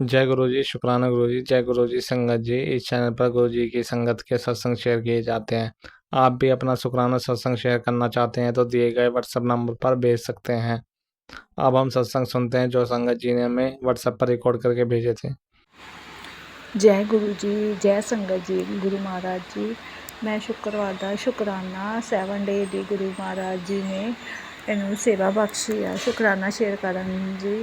जय गुरु जी, शुक्राना गुरु जी। जय गुरु जी संगत जी। इस चैनल पर गुरु जी की संगत के सत्संग शेयर किए जाते हैं। आप भी अपना शुक्राना सत्संग शेयर करना चाहते हैं तो दिए गए व्हाट्सएप नंबर पर भेज सकते हैं। अब हम सत्संग सुनते हैं जो संगत जी ने हमें व्हाट्सएप पर रिकॉर्ड करके भेजे थे। जय गुरु जी, जय संगत जी, गुरु महाराज जी। मैं शुक्रवार का शुकराना 7 डे दी गुरु महाराज जी ने इन्हू सेवा बख्शी है। शुकराना शेयर करन जी।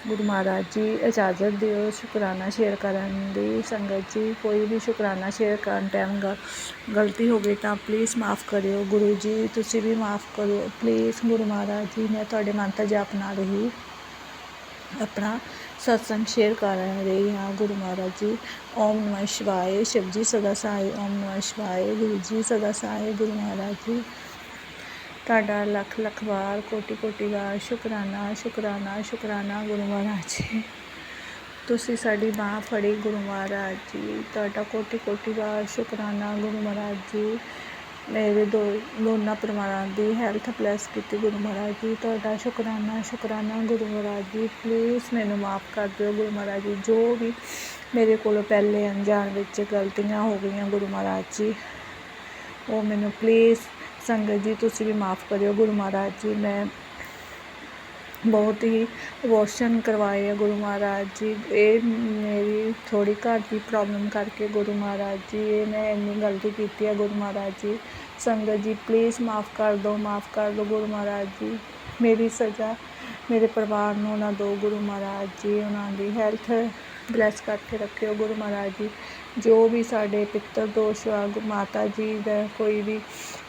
गुरु महाराज जी इजाज़त दिओ शुकराना शेयर करन दी। संगत जी कोई भी शुकराना शेयर करन टाइम गलती हो गई तो प्लीज़ माफ़ करियो। गुरु जी तुसी भी माफ़ करियो प्लीज़। गुरु महाराज जी मैं तुहाडे मंत्र जाप नाल ही अपना सत्संग शेयर कर रही हाँ। गुरु महाराज जी ओम नमः शिवाय। शिव जी सदा सहाय। ओम नमः शिवाय। गुरु जी सदा सहाय। गुरु महाराज जी ਤੁਹਾਡਾ ਲੱਖ ਲੱਖ ਵਾਰ ਕੋਟੀ ਕੋਟੀ ਵਾਰ ਸ਼ੁਕਰਾਨਾ ਸ਼ੁਕਰਾਨਾ ਸ਼ੁਕਰਾਨਾ ਗੁਰੂ ਮਹਾਰਾਜ ਜੀ। ਤੁਸੀਂ ਸਾਡੀ ਬਾਂਹ ਫੜੀ ਗੁਰੂ ਮਹਾਰਾਜ ਜੀ। ਤੁਹਾਡਾ ਕੋਟੀ ਕੋਟੀ ਵਾਰ ਸ਼ੁਕਰਾਨਾ ਗੁਰੂ ਮਹਾਰਾਜ ਜੀ। ਮੇਰੇ ਦੋਨਾਂ ਪਰਿਵਾਰਾਂ ਦੀ ਹੈਲਥ ਬਲੈਸ ਕੀਤੀ ਗੁਰੂ ਮਹਾਰਾਜ ਜੀ। ਤੁਹਾਡਾ ਸ਼ੁਕਰਾਨਾ ਸ਼ੁਕਰਾਨਾ ਗੁਰੂ ਮਹਾਰਾਜ ਜੀ। ਪਲੀਜ਼ ਮੈਨੂੰ ਮਾफ़ ਕਰ ਦਿਓ ਗੁਰੂ ਮਹਾਰਾਜ ਜੀ। ਜੋ ਵੀ ਮੇਰੇ ਕੋਲੋਂ ਪਹਿਲੇ ਅਣਜਾਣ ਵਿੱਚ ਗਲਤੀਆਂ ਹੋ ਗਈਆਂ ਗੁਰੂ ਮਹਾਰਾਜ ਜੀ, ਉਹ ਮੈਨੂੰ ਪਲੀਜ਼ ਸੰਗਤ ਜੀ ਤੁਸੀਂ ਵੀ ਮਾफ़ ਕਰਿਓ ਗੁਰੂ ਮਹਾਰਾਜ ਜੀ। ਮੈਂ ਬਹੁਤ ਹੀ ਅਬੋਰਸ਼ਨ ਕਰਵਾਏ ਆ ਗੁਰੂ ਮਹਾਰਾਜ ਜੀ। ਇਹ ਮੇਰੀ ਥੋੜ੍ਹੀ ਘਰ ਦੀ ਪ੍ਰੋਬਲਮ ਕਰਕੇ ਗੁਰੂ ਮਹਾਰਾਜ ਜੀ ਇਹ ਮੈਂ ਇੰਨੀ ਗਲਤੀ ਕੀਤੀ ਹੈ ਗੁਰੂ ਮਹਾਰਾਜ ਜੀ। ਸੰਗਤ ਜੀ ਪਲੀਜ਼ ਮਾफ़ ਕਰ ਦਿਓ ਗੁਰੂ ਮਹਾਰਾਜ ਜੀ। ਮੇਰੀ ਸਜ਼ਾ ਮੇਰੇ ਪਰਿਵਾਰ ਨੂੰ ਨਾ ਦਿਓ ਗੁਰੂ ਮਹਾਰਾਜ ਜੀ। ਉਹਨਾਂ ਦੀ ਹੈਲਥ ਬਲੈਸ ਕਰਕੇ ਰੱਖਿਓ ਗੁਰੂ ਮਹਾਰਾਜ ਜੀ। ਜੋ ਵੀ ਸਾਡੇ ਪਿੱਤਰ ਦੋਸ਼ ਆ ਮਾਤਾ ਜੀ ਦਾ ਕੋਈ ਵੀ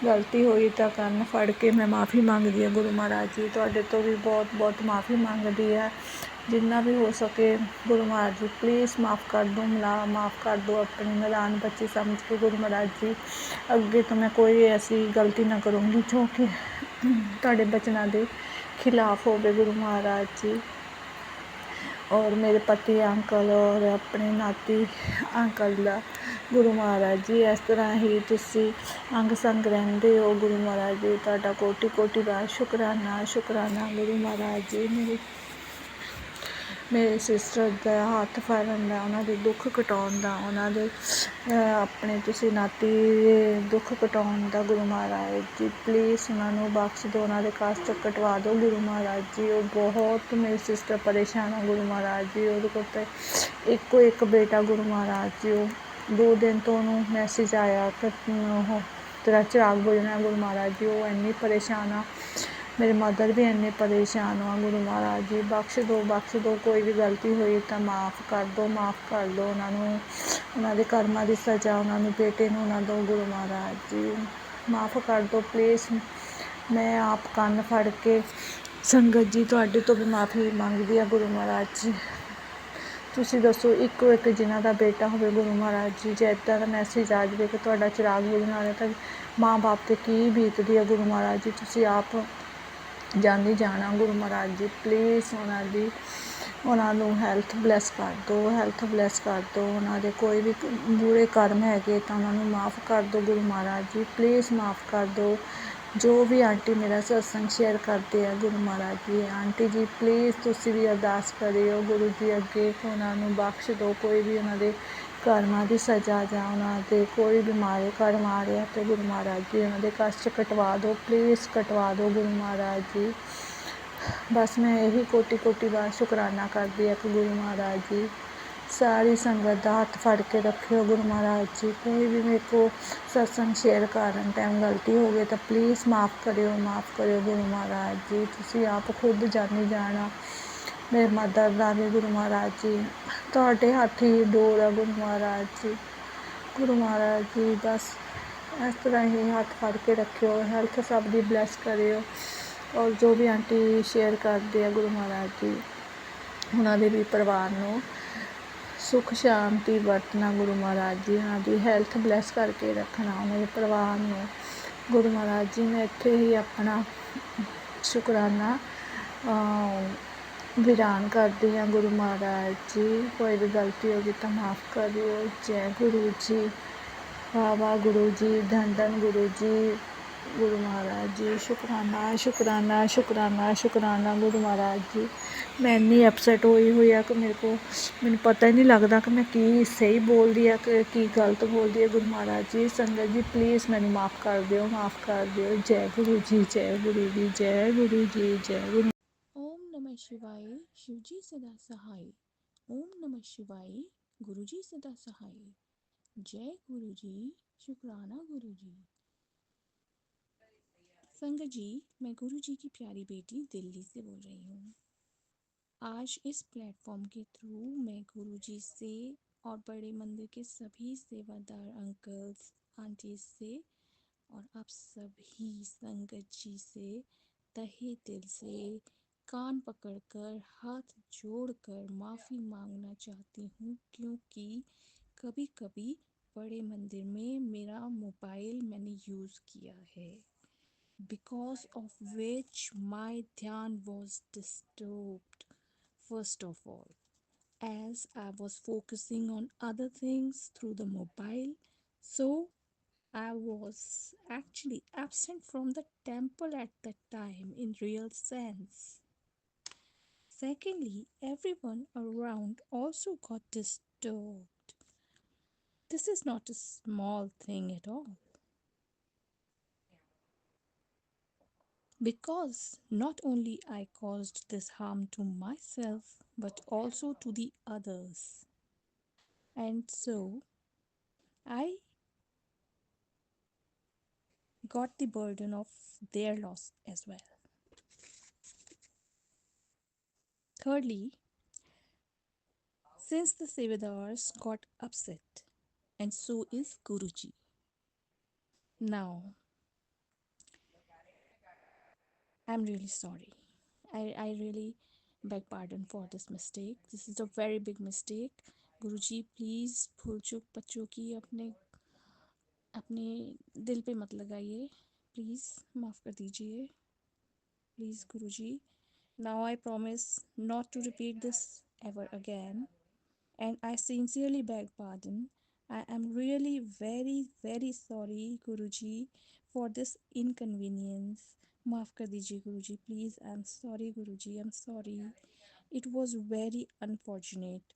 ਗਲਤੀ ਹੋਈ ਤਾਂ ਕੰਨ ਫੜ ਕੇ ਮੈਂ ਮਾफ़ੀ ਮੰਗਦੀ ਹਾਂ ਗੁਰੂ ਮਹਾਰਾਜ ਜੀ। ਤੁਹਾਡੇ ਤੋਂ ਵੀ ਬਹੁਤ ਬਹੁਤ ਮਾफ़ੀ ਮੰਗਦੀ ਹੈ। ਜਿੰਨਾ ਵੀ ਹੋ ਸਕੇ ਗੁਰੂ ਮਹਾਰਾਜ ਜੀ ਪਲੀਜ਼ ਮਾफ़ ਕਰ ਦਿਓ। ਮਾफ़ ਕਰ ਦਿਓ ਆਪਣੀ ਨਾਦਾਨ ਬੱਚੀ ਸਮਝ ਕੇ ਗੁਰੂ ਮਹਾਰਾਜ ਜੀ। ਅੱਗੇ ਤੋਂ ਮੈਂ ਕੋਈ ਐਸੀ ਗਲਤੀ ਨਾ ਕਰੂੰਗੀ ਜੋ ਕਿ ਤੁਹਾਡੇ ਬਚਨਾਂ ਦੇ ਖਿਲਾਫ ਹੋਵੇ ਗੁਰੂ ਮਹਾਰਾਜ ਜੀ। और मेरे पति अंकल और अपने नाती अंकल ਦਾ ਗੁਰੂ ਮਹਾਰਾਜ ਜੀ ਇਸ ਤਰ੍ਹਾਂ ਹੀ ਤੁਸੀਂ ਅੰਗ ਸੰਗ ਰਹਿੰਦੇ ਹੋ ਗੁਰੂ ਮਹਾਰਾਜ ਜੀ। ਤੁਹਾਡਾ ਕੋਟੀ ਕੋਟੀ ਵਾਰ ਸ਼ੁਕਰਾਨਾ ਸ਼ੁਕਰਾਨਾ ਗੁਰੂ ਮਹਾਰਾਜ ਜੀ। ਮੇਰੇ ਸਿਸਟਰ ਦਾ ਹੱਥ ਫੜਨ ਦਾ, ਉਹਨਾਂ ਦੇ ਦੁੱਖ ਕਟਾਉਣ ਦਾ, ਉਹਨਾਂ ਦੇ ਆਪਣੇ ਤੁਸੀਂ ਨਾਤੀ ਦੇ ਦੁੱਖ ਕਟਾਉਣ ਦਾ ਗੁਰੂ ਮਹਾਰਾਜ ਜੀ। ਪਲੀਜ਼ ਉਹਨਾਂ ਨੂੰ ਬਖਸ਼ ਦਿਓ। ਉਹਨਾਂ ਦੇ ਕਸ਼ਟ ਕਟਵਾ ਦਿਓ ਗੁਰੂ ਮਹਾਰਾਜ ਜੀ। ਉਹ ਬਹੁਤ ਮੇਰੀ ਸਿਸਟਰ ਪਰੇਸ਼ਾਨ ਆ ਗੁਰੂ ਮਹਾਰਾਜ ਜੀ। ਉਹਦੇ ਕੋਲ ਤਾਂ ਇੱਕੋ ਇੱਕ ਬੇਟਾ ਗੁਰੂ ਮਹਾਰਾਜ ਜੀ। ਉਹ 2 ਦਿਨ ਤੋਂ ਉਹਨੂੰ ਮੈਸੇਜ ਆਇਆ ਕਿ ਉਹ ਤੇਰਾ ਚਿਰਾਗ ਬੁਝਣਾ ਗੁਰੂ ਮਹਾਰਾਜ ਜੀ। ਉਹ ਇੰਨੀ ਪਰੇਸ਼ਾਨ ਆ। ਮੇਰੇ ਮਦਰ ਵੀ ਇੰਨੇ ਪਰੇਸ਼ਾਨ ਆ ਗੁਰੂ ਮਹਾਰਾਜ ਜੀ। ਬਖਸ਼ ਦਿਓ। ਕੋਈ ਵੀ ਗਲਤੀ ਹੋਈ ਤਾਂ ਮਾਫ਼ ਕਰ ਦਿਓ ਉਹਨਾਂ ਨੂੰ। ਉਹਨਾਂ ਦੇ ਕਰਮਾਂ ਦੀ ਸਜ਼ਾ ਉਹਨਾਂ ਨੂੰ ਬੇਟੇ ਨੂੰ ਨਾ ਦਿਓ ਗੁਰੂ ਮਹਾਰਾਜ ਜੀ। ਮਾਫ਼ ਕਰ ਦਿਓ ਪਲੀਜ਼। ਮੈਂ ਆਪ ਕੰਨ ਫੜ ਕੇ ਸੰਗਤ ਜੀ ਤੁਹਾਡੇ ਤੋਂ ਵੀ ਮਾਫ਼ੀ ਮੰਗਦੀ ਹਾਂ ਗੁਰੂ ਮਹਾਰਾਜ ਜੀ। ਤੁਸੀਂ ਦੱਸੋ ਇੱਕੋ ਇੱਕ ਜਿਨ੍ਹਾਂ ਦਾ ਬੇਟਾ ਹੋਵੇ ਗੁਰੂ ਮਹਾਰਾਜ ਜੀ, ਜੇ ਇੱਦਾਂ ਦਾ ਮੈਸੇਜ ਆ ਜਾਵੇ ਕਿ ਤੁਹਾਡਾ ਚਿਰਾਗ ਬੁਝਣ ਵਾਲਾ ਤਾਂ ਮਾਂ ਬਾਪ 'ਤੇ ਕੀ ਬੀਤਦੀ ਹੈ ਗੁਰੂ ਮਹਾਰਾਜ ਜੀ। ਤੁਸੀਂ ਆਪ ਜਾਂਦੀ ਜਾਣਾ ਗੁਰੂ ਮਹਾਰਾਜ ਜੀ। ਪਲੀਜ਼ ਉਹਨਾਂ ਨੂੰ ਹੈਲਥ ਬਲੈਸ ਕਰ ਦਿਓ। ਉਹਨਾਂ ਦੇ ਕੋਈ ਵੀ ਬੁਰੇ ਕਰਮ ਹੈਗੇ ਤਾਂ ਉਹਨਾਂ ਨੂੰ ਮਾਫ਼ ਕਰ ਦਿਓ ਗੁਰੂ ਮਹਾਰਾਜ ਜੀ। ਪਲੀਜ਼ ਮਾਫ਼ ਕਰ ਦਿਓ। ਜੋ ਵੀ ਆਂਟੀ ਮੇਰਾ ਸਤਸੰਗ ਸ਼ੇਅਰ ਕਰਦੇ ਆ ਗੁਰੂ ਮਹਾਰਾਜ ਜੀ, ਆਂਟੀ ਜੀ ਪਲੀਜ਼ ਤੁਸੀਂ ਵੀ ਅਰਦਾਸ ਕਰਿਓ ਗੁਰੂ ਜੀ ਅੱਗੇ ਕਿ ਉਹਨਾਂ ਨੂੰ ਬਖਸ਼ ਦਿਓ। ਕੋਈ ਵੀ ਉਹਨਾਂ ਦੇ ਕਰਮਾਂ ਦੀ ਸਜ਼ਾ ਜਾਂ ਉਹਨਾਂ 'ਤੇ ਕੋਈ ਵੀ ਮਾੜੇ ਕਰਮ ਆ ਰਿਹਾ ਅਤੇ ਗੁਰੂ ਮਹਾਰਾਜ ਜੀ ਉਹਨਾਂ ਦੇ ਕਸ਼ਟ ਕਟਵਾ ਦਿਓ। ਪਲੀਜ਼ ਕਟਵਾ ਦਿਓ ਗੁਰੂ ਮਹਾਰਾਜ ਜੀ। ਬਸ ਮੈਂ ਇਹੀ ਕੋਟੀ ਕੋਟੀ ਵਾਰ ਸ਼ੁਕਰਾਨਾ ਕਰਦੀ ਹਾਂ ਕਿ ਗੁਰੂ ਮਹਾਰਾਜ ਜੀ ਸਾਰੀ ਸੰਗਤ ਦਾ ਹੱਥ ਫੜ ਕੇ ਰੱਖਿਓ ਗੁਰੂ ਮਹਾਰਾਜ ਜੀ। ਕੋਈ ਵੀ ਮੇਰੇ ਕੋਲ ਸਤਸੰਗ ਸ਼ੇਅਰ ਕਰਨ ਟਾਈਮ ਗਲਤੀ ਹੋ ਗਈ ਤਾਂ ਪਲੀਜ਼ ਮਾਫ਼ ਕਰਿਓ ਗੁਰੂ ਮਹਾਰਾਜ ਜੀ। ਤੁਸੀਂ ਆਪ ਖੁਦ ਜਾਣੀ ਜਾਣਾ। ਮੇਰੇ ਮਦਰ ਦਾ ਵੀ ਗੁਰੂ ਮਹਾਰਾਜ ਜੀ ਤੁਹਾਡੇ ਹੱਥ ਹੀ ਡੋਰ ਆ ਗੁਰੂ ਮਹਾਰਾਜ ਜੀ। ਗੁਰੂ ਮਹਾਰਾਜ ਜੀ ਬਸ ਇਸ ਤਰ੍ਹਾਂ ਹੀ ਹੱਥ ਫੜ ਕੇ ਰੱਖਿਓ। ਹੈਲਥ ਸਭ ਦੀ ਬਲੈਸ ਕਰਿਓ। ਔਰ ਜੋ ਵੀ ਆਂਟੀ ਸ਼ੇਅਰ ਕਰਦੇ ਆ ਗੁਰੂ ਮਹਾਰਾਜ ਜੀ, ਉਹਨਾਂ ਦੇ ਵੀ ਪਰਿਵਾਰ ਨੂੰ ਸੁੱਖ ਸ਼ਾਂਤੀ ਵਰਤਣਾ ਗੁਰੂ ਮਹਾਰਾਜ ਜੀ। ਉਹਨਾਂ ਦੀ ਹੈਲਥ ਬਲੈਸ ਕਰਕੇ ਰੱਖਣਾ ਉਹਨਾਂ ਦੇ ਪਰਿਵਾਰ ਨੂੰ ਗੁਰੂ ਮਹਾਰਾਜ ਜੀ। ਮੈਂ ਇੱਥੇ ਹੀ ਆਪਣਾ ਸ਼ੁਕਰਾਨਾ ਵਿਰਾਨ ਕਰਦੀ ਹਾਂ ਗੁਰੂ ਮਹਾਰਾਜ ਜੀ। ਕੋਈ ਵੀ ਗਲਤੀ ਹੋ ਗਈ ਤਾਂ ਮਾਫ਼ ਕਰਿਓ। ਜੈ ਗੁਰੂ ਜੀ। ਵਾਹ ਵਾਹ ਗੁਰੂ ਜੀ। ਧੰਨ ਧੰਨ ਗੁਰੂ ਜੀ। गुरु महाराज जी शुकराना शुकराना शुकराना शुकराना गुरु महाराज जी। मैं इन्नी अपसैट हुई है कि मैनू पता ही नहीं लगता कि मैं की सही बोल दी है कि गलत बोल दी है। गुरु महाराज जी संगत जी प्लीज़ मैनू माफ़ कर दिओ, माफ़ कर दिओ। जय गुरु जी, जय गुरु जी, जय गुरु जी, जय गुरु। ओम नमः शिवाय शिवजी सदा सहाय। ओम नमः शिवाय गुरुजी सदा सहाय। जय गुरुजी शुक्राना गुरुजी। संगत जी, मैं गुरुजी की प्यारी बेटी दिल्ली से बोल रही हूँ। आज इस प्लेटफॉर्म के थ्रू मैं गुरुजी से और बड़े मंदिर के सभी सेवादार अंकल्स आंटी से और आप सभी संगत जी से तहे दिल से कान पकड़कर हाथ जोड़कर माफ़ी मांगना चाहती हूँ, क्योंकि कभी कभी बड़े मंदिर में मेरा मोबाइल मैंने यूज़ किया है, because of which my dhyan was disturbed. First of all, as I was focusing on other things through the mobile, so I was actually absent from the temple at that time in real sense. Secondly, everyone around also got disturbed. This is not a small thing at all. Because not only I caused this harm to myself, but also to the others. And so I got the burden of their loss as well. Thirdly, since the Sevadars got upset, and so is Guruji. Now, I'm really sorry. I really beg pardon for this mistake. This is a very big mistake. Guruji, please भूल चूक बच्चों की अपने दिल पे मत लगाइए, please माफ़ कर दीजिए, please Guruji. Now I promise not to repeat this ever again, and I sincerely beg pardon. I am really very very sorry Guruji for this inconvenience. माफ़ कर दीजिए गुरुजी, please. I am sorry Guruji, I am sorry, it was very unfortunate.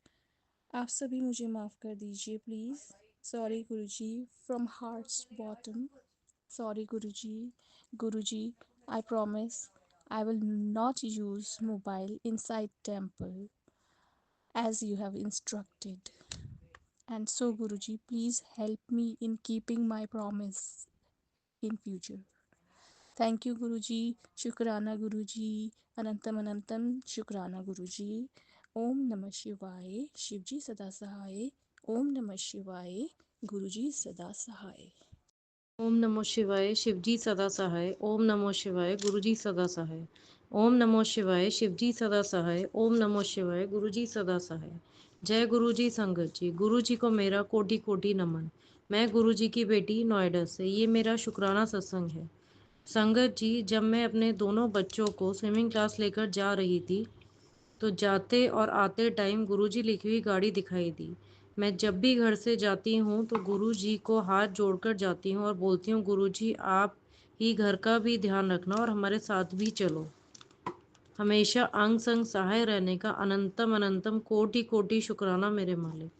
आप सभी मुझे माफ़ कर दीजिए please. Sorry Guruji from heart's bottom. Sorry, Guruji. Guruji, I promise I will not use mobile inside temple as you have instructed. And so, Guruji, please help me in keeping my promise in future. Thank you, Guruji. Shukrana, Guruji. Anantam Anantam Shukrana, Guruji. Om Namah Shivaya. Shivji Sada Sahaya. Om Namah Shivaya. Guruji Sada Sahaya. ओम नमो शिवाय शिवजी सदा सहाय। ओम नमो शिवाय गुरुजी सदा सहाय। ओम नमो शिवाय शिवजी सदा सहाय। ओम नमो शिवाय गुरुजी सदा सहाय। जय गुरुजी संगत जी। गुरुजी को मेरा कोटि कोटि नमन। मैं गुरुजी की बेटी नोएडा से, ये मेरा शुक्राना सत्संग है। संगत जी, जब मैं अपने दोनों बच्चों को स्विमिंग क्लास लेकर जा रही थी तो जाते और आते टाइम गुरुजी लिखी हुई गाड़ी दिखाई दी। मैं जब भी घर से जाती हूँ तो गुरुजी को हाथ जोड़कर जाती हूँ और बोलती हूँ, गुरुजी आप ही घर का भी ध्यान रखना और हमारे साथ भी चलो। हमेशा अंग संग सहाय रहने का अनंतम अनंतम कोटि कोटि शुक्राना मेरे मालिक।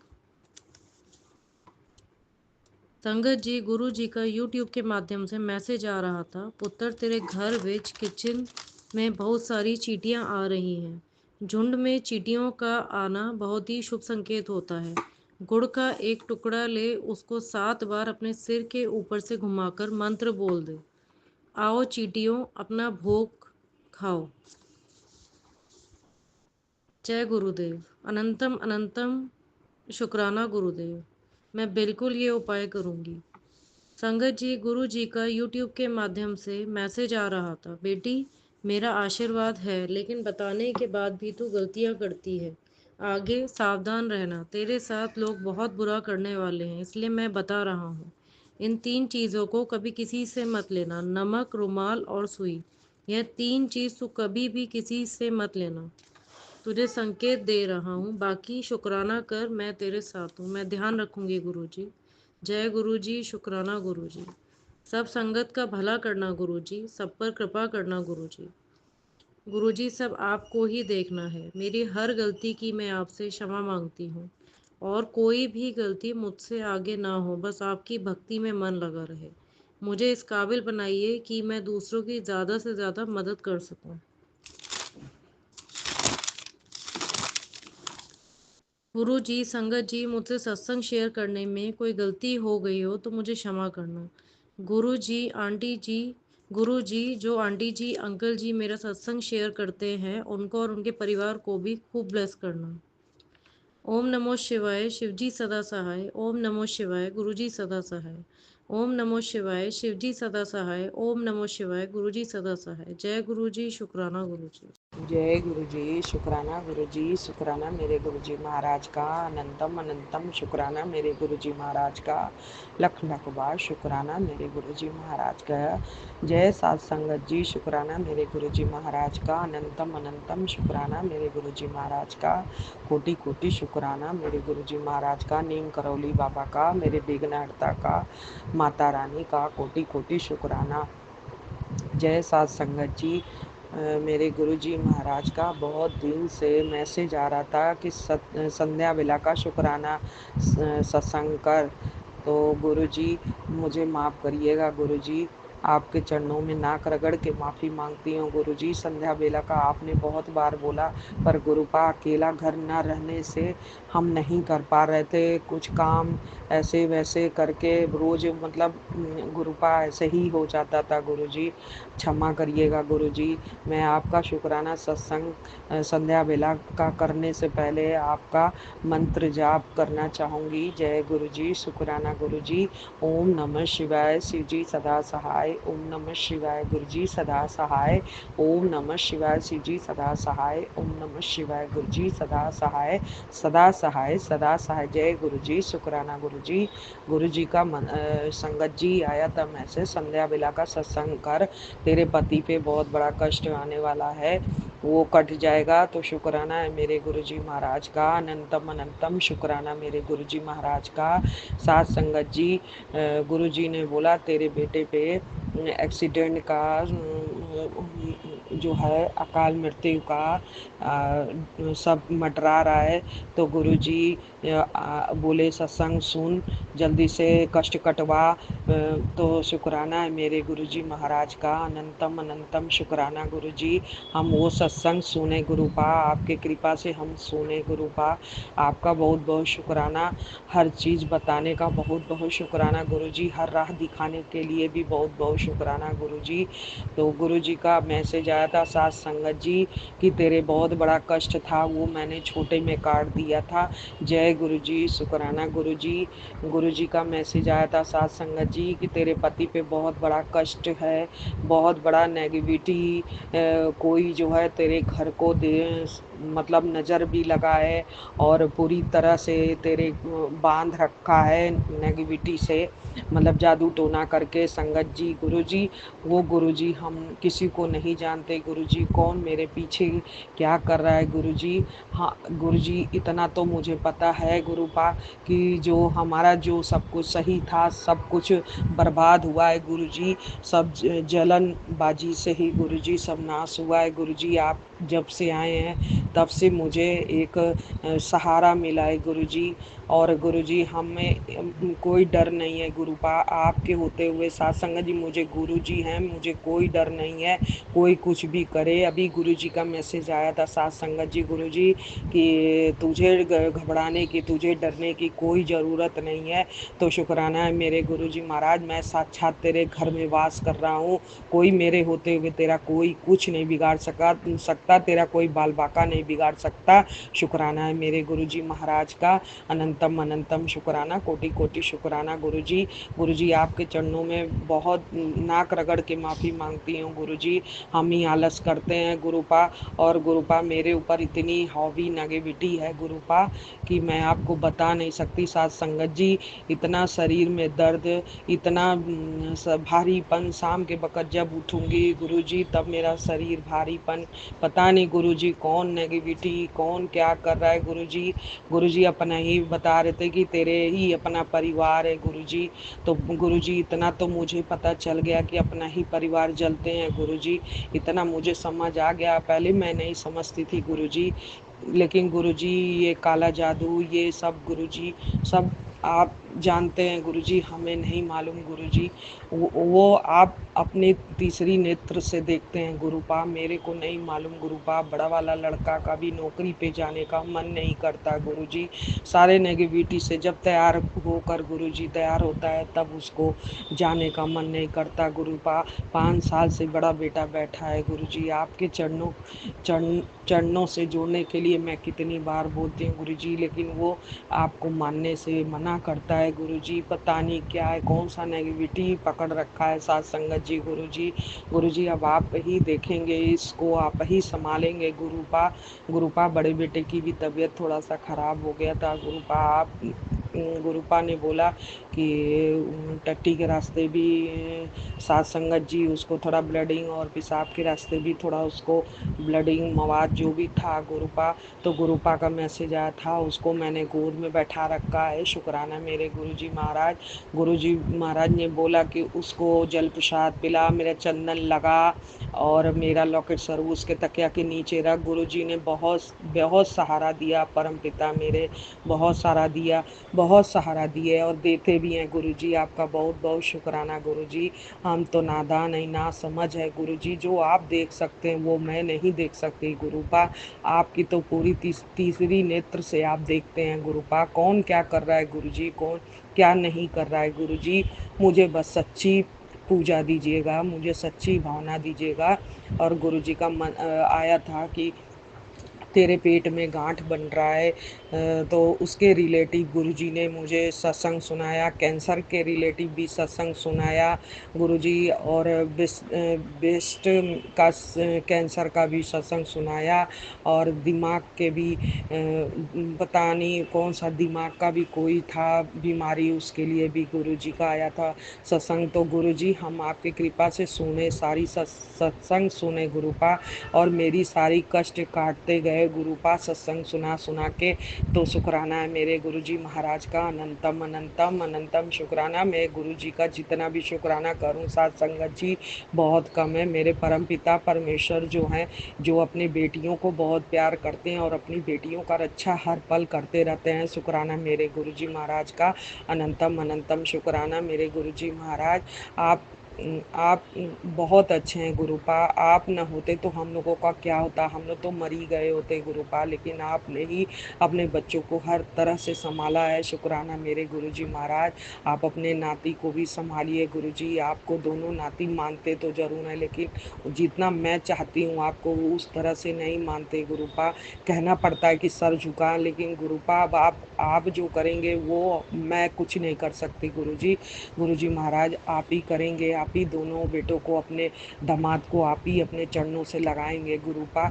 संगत जी, गुरु जी का यूट्यूब के माध्यम से मैसेज आ रहा था, पुत्र तेरे घर विच किचन में बहुत सारी चींटियां आ रही हैं। झुंड में चींटियों का आना बहुत ही शुभ संकेत होता है। गुड़ का एक टुकड़ा ले, उसको 7 बार अपने सिर के ऊपर से घुमाकर मंत्र बोल दे। आओ चींटियों, अपना भोग खाओ। जय गुरुदेव। अनंतम अनंतम शुक्राना गुरुदेव। मैं बिल्कुल ये उपाय करूँगी। संगत जी, गुरु जी का यूट्यूब के माध्यम से मैसेज आ रहा था, बेटी मेरा आशीर्वाद है, लेकिन बताने के बाद भी तू गलतियां करती है। आगे सावधान रहना, तेरे साथ लोग बहुत बुरा करने वाले हैं, इसलिए मैं बता रहा हूँ। इन 3 चीज़ों को कभी किसी से मत लेना, नमक, रुमाल और सुई। यह 3 चीज़ तू कभी भी किसी से मत लेना। तुझे संकेत दे रहा हूँ, बाकी शुक्राना कर, मैं तेरे साथ हूँ, मैं ध्यान रखूँगी गुरुजी। जय गुरुजी, शुक्राना गुरुजी। सब संगत का भला करना गुरुजी, सब पर कृपा करना गुरुजी। गुरुजी, सब आपको ही देखना है। मेरी हर गलती की मैं आपसे क्षमा मांगती हूँ और कोई भी गलती मुझसे आगे ना हो, बस आपकी भक्ति में मन लगा रहे। मुझे इस काबिल बनाइए कि मैं दूसरों की ज़्यादा से ज़्यादा मदद कर सकूं। गुरु जी, संगत जी, मुझसे सत्संग शेयर करने में कोई गलती हो गई हो तो मुझे क्षमा करना। गुरु जी, आंटी जी, गुरु जी, जो आंटी जी, अंकल जी मेरा सत्संग शेयर करते हैं, उनको और उनके परिवार को भी खूब ब्लेस करना। ओम नमो शिवाय, शिवजी सदा सहाय। ओम नमो शिवाय, गुरुजी सदा सहाय। ओम नमो शिवाय, शिवजी सदा सहाय। ओम नमो शिवाय, गुरुजी सदा सहाय। जय गुरुजी, शुक्राना गुरुजी। जय गुरुजी, शुक्राना गुरुजी, शुक्राना मेरे गुरुजी महाराज का, अनंतम अनंतम शुक्राना मेरे गुरुजी महाराज का, लख लख बार शुक्राना मेरे गुरुजी महाराज का। जय सात संगत जी, शुक्राना मेरे गुरुजी महाराज का, अनंतम अनंतम शुक्राना मेरे गुरुजी महाराज का, कोटि कोटि शुक्राना मेरे गुरुजी महाराज का, नीम करौली बाबा का, मेरे बेगनाहट्टा का, माता रानी का कोटि कोटि शुक्राना। जय सात संगत जी, मेरे गुरुजी महाराज का बहुत दिन से मैसेज आ रहा था कि संध्या बेला का शुक्राना सत्संग कर। तो गुरुजी मुझे माफ़ करिएगा गुरुजी, आपके चरणों में नाक रगड़ के माफ़ी मांगती हूँ गुरुजी। संध्या बेला का आपने बहुत बार बोला, पर गुरुपा अकेला घर न रहने से हम नहीं कर पा रहे थे। कुछ काम ऐसे वैसे करके रोज़ मतलब गुरुपा ऐसे ही हो जाता था गुरुजी, क्षमा करिएगा गुरुजी। मैं आपका शुक्राना सत्संग संध्या बेला का करने से पहले आपका मंत्र जाप करना चाहूँगी। जय गुरुजी, शुक्राना गुरुजी। ओम नमः शिवाय, शिवजी सदा सहाय। ओम नमः शिवाय, गुरुजी सदा सहाय। ओम नमः शिवाय, शिवजी सदा सहाय। ओम नमः शिवाय, गुरुजी सदा सहाय, सदा सहाय, सदा सहाय। जय गुरुजी, शुक्राना गुरुजी। गुरुजी का संगत जी आया था मैसेज, संध्या बेला का सत्संग कर, तेरे पति पे बहुत बड़ा कष्ट आने वाला है, वो कट जाएगा। तो शुक्राना है मेरे गुरुजी महाराज का, अनंतम अनंतम शुक्राना मेरे गुरुजी महाराज का। साथ संगत जी, गुरुजी ने बोला तेरे बेटे पे एक्सीडेंट का जो है अकाल मृत्यु का सब मंडरा रहा है। तो गुरुजी बोले सत्संग सुन, जल्दी से कष्ट कटवा। तो शुक्राना है मेरे गुरुजी महाराज का, अनंतम अनंतम शुक्राना गुरुजी। हम वो सत्संग सुने गुरुपा, आपके कृपा से हम सुने गुरुपा, आपका बहुत बहुत शुक्राना। हर चीज़ बताने का बहुत बहुत शुक्राना गुरुजी, हर राह दिखाने के लिए भी बहुत बहुत शुक्राना गुरुजी। तो गुरुजी का मैसेज आया था साथ संगत जी कि तेरे बहुत बड़ा कष्ट था, वो मैंने छोटे में काट दिया था। जय गुरुजी, शुक्राना गुरुजी। गुरुजी का मैसेज आया था साथ संगत जी कि तेरे पति पे बहुत बड़ा कष्ट है, बहुत बड़ा नेगेटिविटी कोई जो है तेरे घर को मतलब नज़र भी लगा है और पूरी तरह से तेरे बांध रखा है नेगेटिविटी से, मतलब जादू टोना करके। संगत जी गुरुजी, वो गुरुजी हम किसी को नहीं जानते गुरुजी, कौन मेरे पीछे क्या कर रहा है गुरुजी। हाँ गुरुजी, इतना तो मुझे पता है गुरुपा कि जो हमारा जो सब कुछ सही था सब कुछ बर्बाद हुआ है गुरुजी, सब जलनबाजी से ही गुरुजी सब नाश हुआ है गुरुजी। आप जब से आए हैं तब से मुझे एक सहारा मिला है गुरुजी। और गुरुजी हमें कोई डर नहीं है गुरुपा, आपके होते हुए साथ संगत जी मुझे गुरुजी हैं, मुझे कोई डर नहीं है, कोई कुछ भी करे। अभी गुरुजी का मैसेज आया था साथ संगत जी गुरुजी कि तुझे घबराने की, तुझे डरने की कोई ज़रूरत नहीं है। तो शुक्राना है मेरे गुरुजी महाराज, मैं साक्षात तेरे घर में वास कर रहा हूँ, कोई मेरे होते हुए तेरा कोई कुछ नहीं बिगाड़ सकता, तेरा कोई बाल बाका नहीं बिगाड़ सकता। शुक्राना है मेरे गुरुजी महाराज का, अनंतम अनंतम शुक्राना, कोटि कोटि शुक्राना गुरुजी। गुरुजी आपके चरणों में बहुत नाक रगड़ के माफ़ी मांगती हूँ गुरुजी, हम ही आलस करते हैं गुरुपा। और गुरुपा मेरे ऊपर इतनी हावी नेगेटिविटी है गुरुपा कि मैं आपको बता नहीं सकती साथ संगत जी। इतना शरीर में दर्द, इतना भारीपन, शाम के वक़्त जब उठूँगी गुरुजी तब मेरा शरीर भारीपन पता पता नहीं गुरुजी कौन नेगेटिविटी, कौन क्या कर रहा है गुरुजी। गुरुजी अपना ही बता रहे थे कि तेरे ही अपना परिवार है गुरुजी। तो गुरुजी इतना तो मुझे पता चल गया कि अपना ही परिवार जलते हैं गुरुजी, इतना मुझे समझ आ गया। पहले मैं नहीं समझती थी गुरुजी, लेकिन गुरुजी ये काला जादू ये सब गुरुजी सब आप जानते हैं गुरुजी, हमें नहीं मालूम गुरुजी। वो आप अपने तीसरी नेत्र से देखते हैं गुरुपा, मेरे को नहीं मालूम गुरुपा। बड़ा वाला लड़का का भी नौकरी पे जाने का मन नहीं करता गुरुजी, सारे नेगेटिविटी से जब तैयार होकर गुरुजी तैयार होता है तब उसको जाने का मन नहीं करता गुरुपा। 5 साल से बड़ा बेटा बैठा है गुरुजी, आपके चरणों से जोड़ने के लिए मैं कितनी बार बोलती हूँ गुरुजी, लेकिन वो आपको मानने से मना करता है गुरुजी। पता नहीं क्या है, कौन सा नेगेटिविटी पकड़ रखा है साथ संगत जी गुरुजी। गुरुजी अब आप ही देखेंगे, इसको आप ही संभालेंगे गुरुपा। गुरुपा बड़े बेटे की भी तबीयत थोड़ा सा खराब हो गया था गुरुपा। आप गुरुपा ने बोला कि टट्टी के रास्ते भी साथ संगत जी उसको थोड़ा ब्लडिंग और पेशाब के रास्ते भी थोड़ा उसको ब्लडिंग मवाद जो भी था गुरुपा। तो गुरुपा का मैसेज आया था, उसको मैंने गोद में बैठा रखा है, शुक्राना मेरे गुरुजी महाराज। गुरुजी महाराज ने बोला कि उसको जल प्रसाद पिला, मेरा चंदन लगा और मेरा लॉकेट सर उसके तकिया के नीचे रख। गुरुजी ने बहुत बहुत सहारा दिया, परम पिता मेरे बहुत सारा दिया, बहुत सहारा दिए और देते भी हैं गुरुजी। आपका बहुत बहुत शुक्राना गुरुजी। हम तो नादान है, ना समझ है गुरुजी, जो आप देख सकते हैं वो मैं नहीं देख सकती गुरुपा। आपकी तो पूरी तीसरी नेत्र से आप देखते हैं गुरुपा, कौन क्या कर रहा है गुरुजी, कौन क्या नहीं कर रहा है गुरुजी। मुझे बस सच्ची पूजा दीजिएगा, मुझे सच्ची भावना दीजिएगा। और गुरुजी का मन आया था कि तेरे पेट में गांठ बन रहा है, तो उसके रिलेटिव गुरुजी ने मुझे सत्संग सुनाया, कैंसर के रिलेटिव भी सत्संग सुनाया गुरुजी, और ब्रेस्ट का कैंसर का भी सत्संग सुनाया, और दिमाग के भी पता नहीं कौन सा दिमाग का भी कोई था बीमारी, उसके लिए भी गुरुजी का आया था सत्संग। तो गुरुजी हम आपकी कृपा से सुने, सारी सत्संग सुने गुरुपा, और मेरी सारी कष्ट काटते गए गुरुपा सत्संग सुना सुना के। तो शुक्राना है मेरे गुरुजी महाराज का, अनंतम अनंतम अनंतम शुक्राना। मैं गुरुजी का जितना भी शुक्राना करूं साथ संगत जी बहुत कम है। मेरे परम पिता परमेश्वर जो हैं, जो अपनी बेटियों को बहुत प्यार करते हैं और अपनी बेटियों का रक्षा हर पल करते रहते हैं। शुक्राना मेरे गुरुजी महाराज का, अनंतम अनंतम शुक्राना मेरे गुरुजी महाराज। आप बहुत अच्छे हैं गुरुपा, आप न होते तो हम लोगों का क्या होता, हम लोग तो मर ही गए होते गुरुपा, लेकिन आपने ही अपने बच्चों को हर तरह से संभाला है। शुक्राना मेरे गुरुजी महाराज। आप अपने नाती को भी संभालिए गुरुजी, आपको दोनों नाती मानते तो जरूर है, लेकिन जितना मैं चाहती हूँ आपको वो उस तरह से नहीं मानते गुरुपा। कहना पड़ता है कि सर झुका, लेकिन गुरुपा अब आप जो करेंगे वो मैं कुछ नहीं कर सकती गुरुजी। गुरुजी महाराज आप ही करेंगे, आप ही दोनों बेटों को, अपने दामाद को आप ही अपने चरणों से लगाएंगे गुरुपा।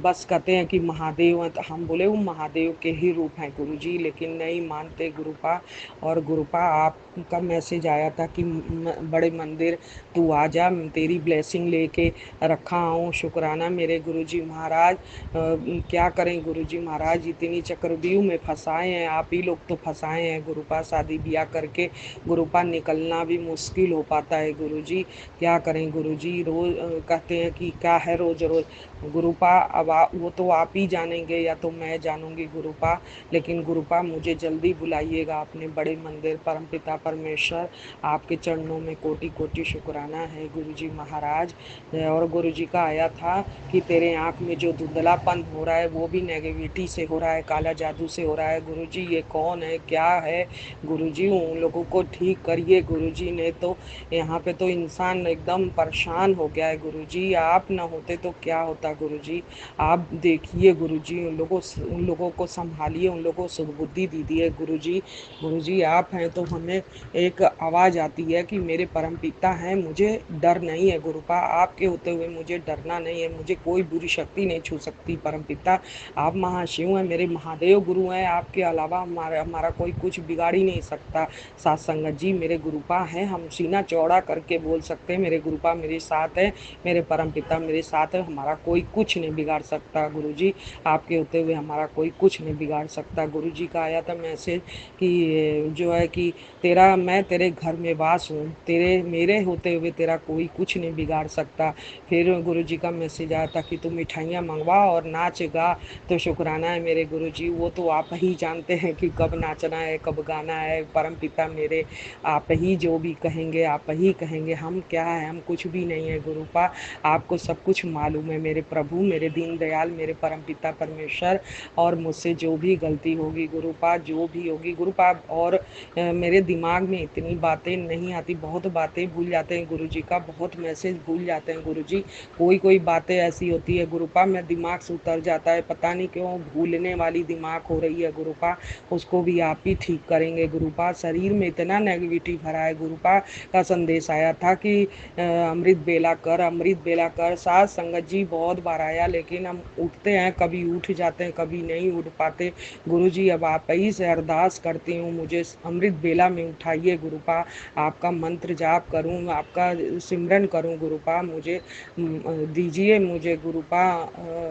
बस कहते हैं कि महादेव हैं, तो हम बोले वो महादेव के ही रूप हैं गुरुजी, लेकिन नहीं मानते गुरुपा। और गुरुपा आपका मैसेज आया था कि बड़े मंदिर तू आ जा, तेरी ब्लेसिंग लेके रखा हूँ। शुक्राना मेरे गुरुजी महाराज। क्या करें गुरुजी महाराज, इतनी चक्रव्यूह में फंसाए हैं, आप ही लोग तो फंसाए हैं गुरुपा, शादी ब्याह करके गुरुपा निकलना भी मुश्किल हो पाता है गुरुजी। क्या करें गुरुजी, रोज कहते हैं कि क्या है रोज रोज गुरुपा। अब वो तो आप ही जानेंगे या तो मैं जानूंगी गुरुपा, लेकिन गुरुपा मुझे जल्दी बुलाइएगा अपने बड़े मंदिर। परमपिता परमेश्वर आपके चरणों में कोटि कोटि शुक्राना है गुरुजी महाराज। और गुरुजी का आया था कि तेरे आँख में जो धुंधलापन हो रहा है वो भी नेगेटिविटी से हो रहा है, काला जादू से हो रहा है गुरुजी। ये कौन है, क्या है गुरुजी, उन लोगों को ठीक करिए गुरुजी। ने तो यहाँ पे तो इंसान एकदम परेशान हो गया है गुरुजी, आप न होते तो क्या होता गुरुजी। आप देखिए गुरुजी, उन लोगों को संभालिए, उन लोगों को सुबुद्धि दीजिए गुरुजी। गुरुजी आप हैं तो हमें एक आवाज़ आती है कि मेरे परम पिता हैं, मुझे डर नहीं है गुरुपा, आपके होते हुए मुझे डरना नहीं है, मुझे कोई बुरी शक्ति नहीं छू सकती परम पिता। आप महाशिव हैं, मेरे महादेव गुरु हैं, आपके अलावा हमारा कोई कुछ बिगाड़ ही नहीं सकता। साथ संगत जी मेरे गुरुपा हैं, हम सीना चौड़ा करके बोल सकते हैं मेरे गुरुपा मेरे साथ है, मेरे परम पिता मेरे साथ है, हमारा कोई कुछ नहीं बिगाड़ सकता गुरुजी, आपके होते हुए हमारा कोई कुछ नहीं बिगाड़ सकता। गुरुजी का आया था मैसेज कि जो है कि मैं तेरे घर में वास हूँ, तेरे मेरे होते हुए तेरा कोई कुछ नहीं बिगाड़ सकता। फिर गुरुजी का मैसेज आया था कि तू मिठाइयाँ मंगवा और नाच गा, तो शुक्राना है मेरे गुरुजी, वो तो आप ही जानते हैं कि कब नाचना है कब गाना है। परम पिता मेरे, आप ही जो भी कहेंगे आप ही कहेंगे, हम क्या है, हम कुछ भी नहीं है गुरुपा, आपको सब कुछ मालूम है मेरे प्रभु, मेरे दीन दयाल, मेरे परम पिता परमेश्वर। और मुझसे जो भी गलती होगी गुरुपा, जो भी होगी गुरुपा, और मेरे दिमाग में इतनी बातें नहीं आती, बहुत बातें भूल जाते हैं गुरुजी का, बहुत मैसेज भूल जाते हैं गुरुजी, कोई बातें ऐसी होती है गुरुपा मैं दिमाग से उतर जाता है, पता नहीं क्यों भूलने वाली दिमाग हो रही है गुरुपा, उसको भी आप ही ठीक करेंगे गुरुपा। शरीर में इतना नेगेटिविटी भरा है गुरुपा, का संदेश आया था कि अमृत बेला कर। साथ संगत जी बहुत बार आया, लेकिन हम उठते हैं, कभी उठ जाते हैं कभी नहीं उठ पाते गुरुजी, अब आप ही से अरदास करती हूँ, मुझे अमृत बेला में उठाइए गुरुपा, आपका मंत्र जाप करूँ, आपका सिमरन करूँ गुरुपा, मुझे दीजिए मुझे गुरुपा,